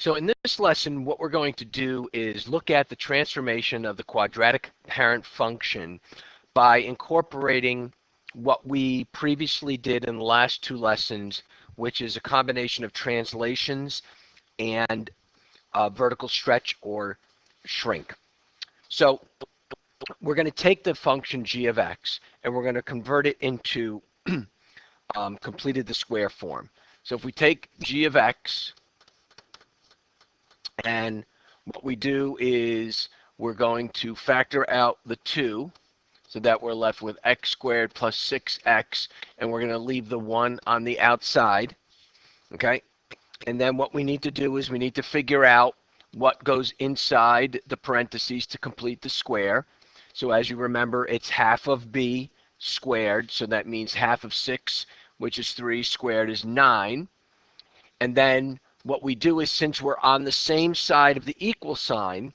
So in this lesson, what we're going to do is look at the transformation of the quadratic parent function by incorporating what we previously did in the last two lessons, which is a combination of translations and vertical stretch or shrink. So we're going to take the function g of x and we're going to convert it into completed the square form. So if we take g of x, and what we do is we're going to factor out the 2 so that we're left with x squared plus 6x, and we're going to leave the 1 on the outside, okay? And then what we need to do is we need to figure out what goes inside the parentheses to complete the square. So as you remember, it's half of b squared, so that means half of 6, which is 3, squared is 9. And then what we do is, since we're on the same side of the equal sign,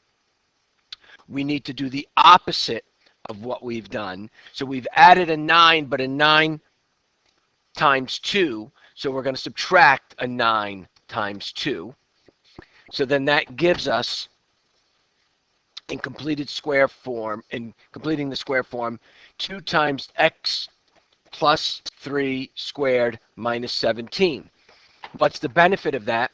we need to do the opposite of what we've done. So we've added a 9, but a 9 times 2, so we're going to subtract a 9 times 2. So then that gives us, in completing the square form, 2 times x plus 3 squared minus 17. What's the benefit of that?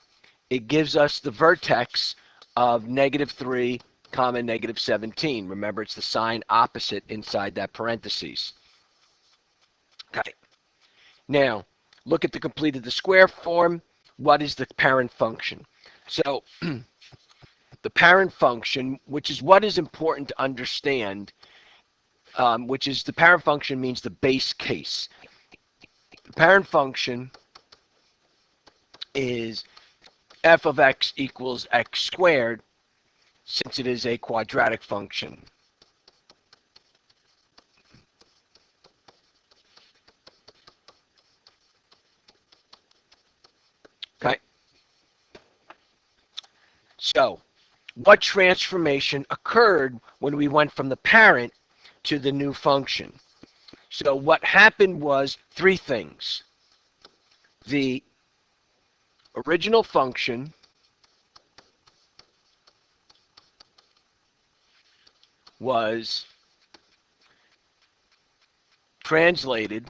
It gives us the vertex of -3, -17. Remember, it's the sign opposite inside that parentheses. Okay. Now, look at the completed the square form. What is the parent function? So, the parent function, which is what is important to understand, which is the parent function means the base case. The parent function is f of x equals x squared, since it is a quadratic function. Okay. So, what transformation occurred when we went from the parent to the new function? So what happened was three things. The original function was translated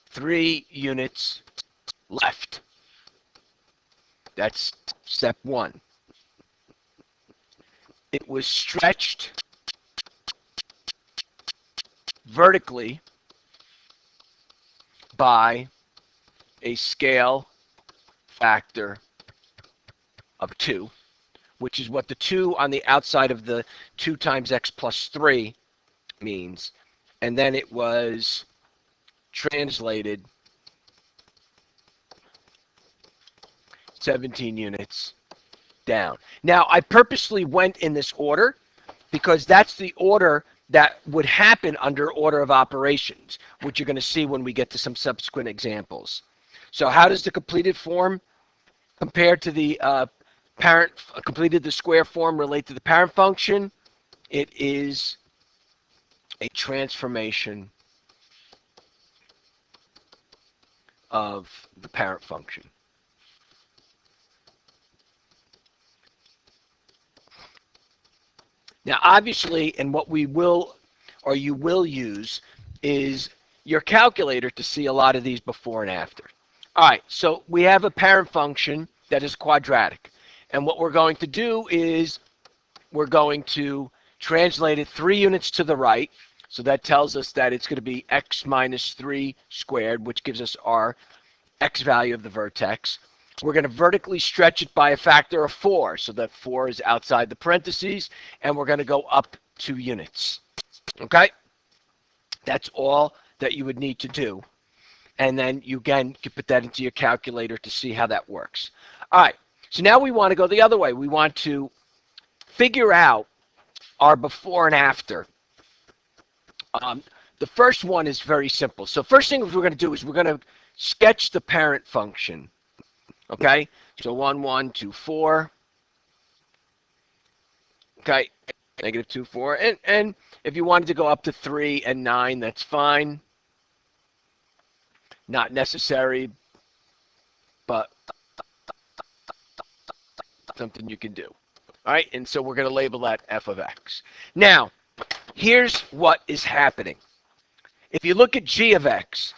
3 units left. That's step 1. It was stretched vertically by a scale factor of 2, which is what the 2 on the outside of the 2 times x plus 3 means. And then it was translated 17 units down. Now, I purposely went in this order because that's the order that would happen under order of operations, which you're going to see when we get to some subsequent examples. So how does the completed form compare to the completed the square form relate to the parent function? It is a transformation of the parent function. Now, obviously, and what we will, or you will use, is your calculator to see a lot of these before and after. All right, so we have a parent function that is quadratic. And what we're going to do is we're going to translate it 3 units to the right. So that tells us that it's going to be x minus 3 squared, which gives us our x value of the vertex. We're going to vertically stretch it by a factor of 4, so that 4 is outside the parentheses, and we're going to go up 2 units. Okay? That's all that you would need to do. And then you, again, can put that into your calculator to see how that works. All right, so now we want to go the other way. We want to figure out our before and after. The first one is very simple. So first thing we're going to do is we're going to sketch the parent function. Okay, so 1, 1, 2, 4. Okay, -2, 4. And if you wanted to go up to 3 and 9, that's fine. Not necessary. but something you can do. All right, and so we're going to label that f of x. Now, here's what is happening. If you look at g of x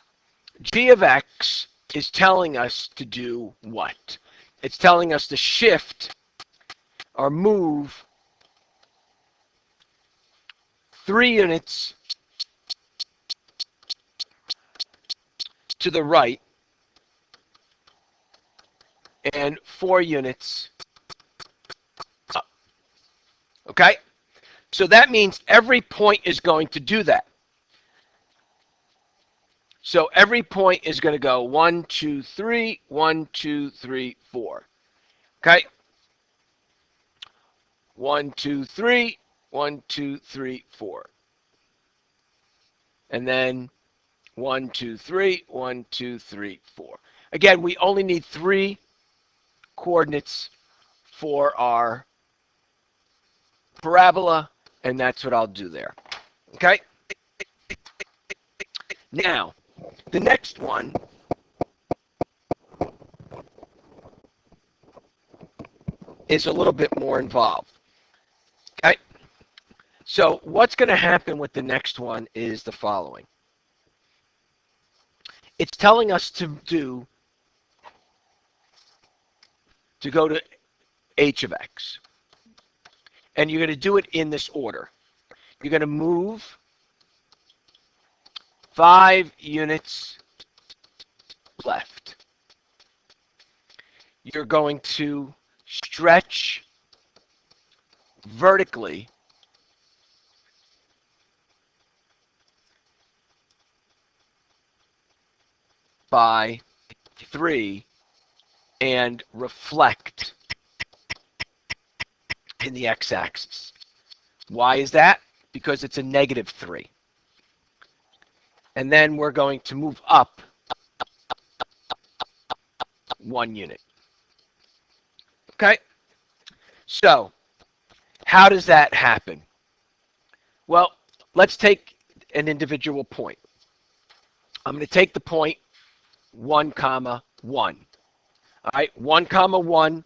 is telling us to do what? It's telling us to shift or move 3 units to the right and 4 units up. Okay? So that means every point is going to do that. So every point is going to go 1, 2, 3, 1, 2, 3, 4. Okay? 1, 2, 3, 1, 2, 3, 4. And then 1, 2, 3, 1, 2, 3, 4. Again, we only need 3 coordinates for our parabola, and that's what I'll do there. Okay? Now, the next one is a little bit more involved. Okay? So what's going to happen with the next one is the following. It's telling us to go to h of x. And you're going to do it in this order. You're going to move 5 units left. You're going to stretch vertically by 3 and reflect in the x-axis. Why is that? Because it's a negative 3. And then we're going to move up 1 unit. Okay? So, how does that happen? Well, let's take an individual point. I'm going to take the point 1, 1. All right, 1, 1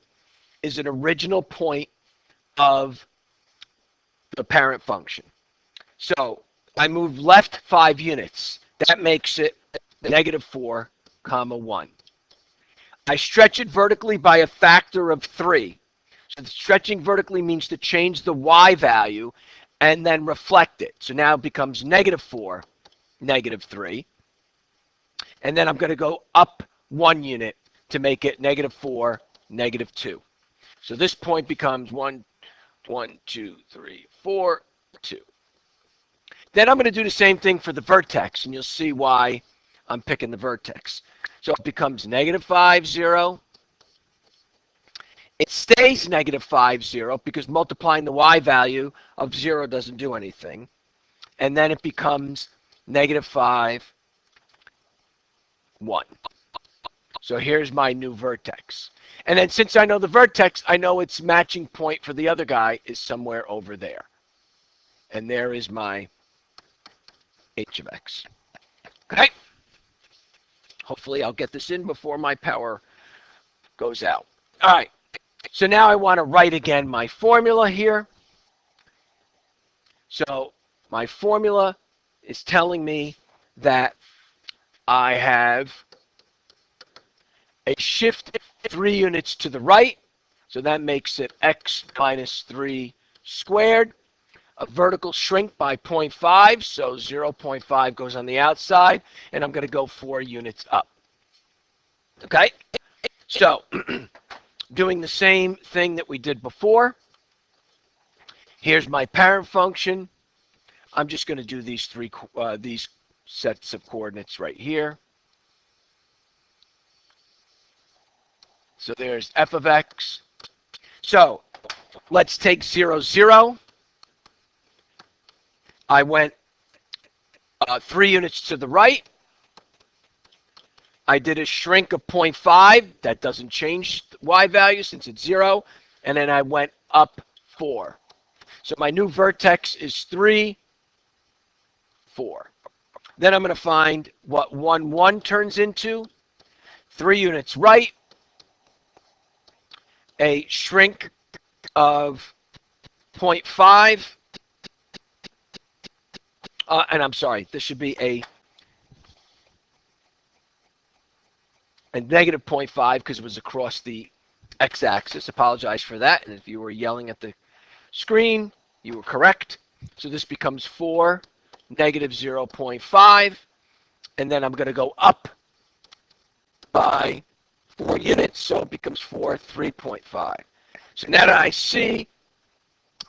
is an original point of the parent function. So I move left 5 units. That makes it negative 4, 1. I stretch it vertically by a factor of 3. So stretching vertically means to change the y value and then reflect it. So now it becomes negative 4, negative 3. And then I'm going to go up 1 unit to make it negative 4, negative 2. So this point becomes 1, 2, 3, 4, 2. Then I'm going to do the same thing for the vertex, and you'll see why I'm picking the vertex. So it becomes negative 5, 0. It stays negative 5, 0 because multiplying the y value of 0 doesn't do anything. And then it becomes negative 5, 1. So here's my new vertex. And then since I know the vertex, I know its matching point for the other guy is somewhere over there. And there is my h of x. Okay? Hopefully I'll get this in before my power goes out. All right. So now I want to write again my formula here. So my formula is telling me that I have a shift 3 units to the right. So that makes it x minus 3 squared. A vertical shrink by 0.5. So 0.5 goes on the outside. And I'm going to go 4 units up. Okay? So doing the same thing that we did before. Here's my parent function. I'm just going to do these these sets of coordinates right here. So there's f of x. So let's take 0, 0. I went 3 units to the right. I did a shrink of 0.5. That doesn't change the y value since it's 0. And then I went up 4. So my new vertex is 3, 4. Then I'm going to find what 1, 1 turns into. 3 units right, a shrink of 0.5, and I'm sorry, this should be a negative 0.5 because it was across the x-axis. Apologize for that. And if you were yelling at the screen, you were correct. So this becomes 4, negative 0.5. And then I'm going to go up by 4 units, so it becomes 4, 3.5. So now that I see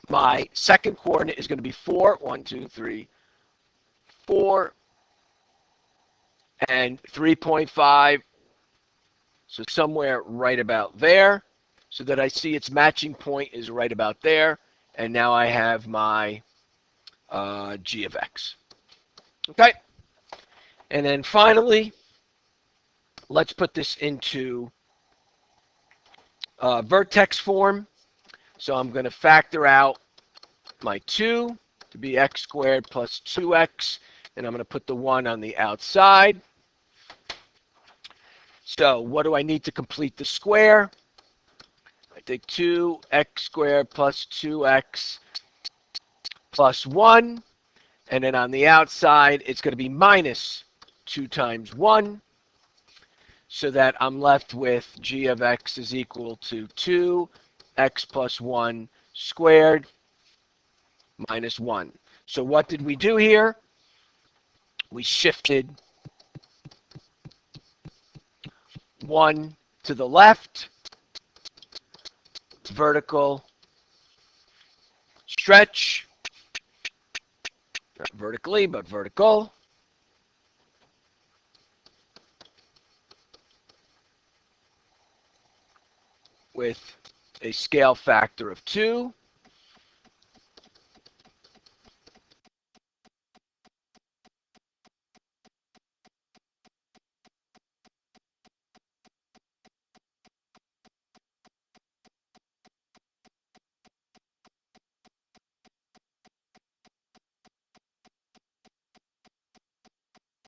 my second coordinate is going to be 4, 1, 2, 3, 4, and 3.5. So somewhere right about there, so that I see its matching point is right about there. And now I have my g of x. Okay. And then finally, let's put this into vertex form. So I'm going to factor out my 2 to be x squared plus 2x. And I'm going to put the 1 on the outside. So what do I need to complete the square? I take 2x squared plus 2x plus 1. And then on the outside, it's going to be minus 2 times 1. So that I'm left with g of x is equal to 2x plus 1 squared minus 1. So what did we do here? We shifted 1 to the left, vertical stretch, not vertically, but vertical, with a scale factor of 2.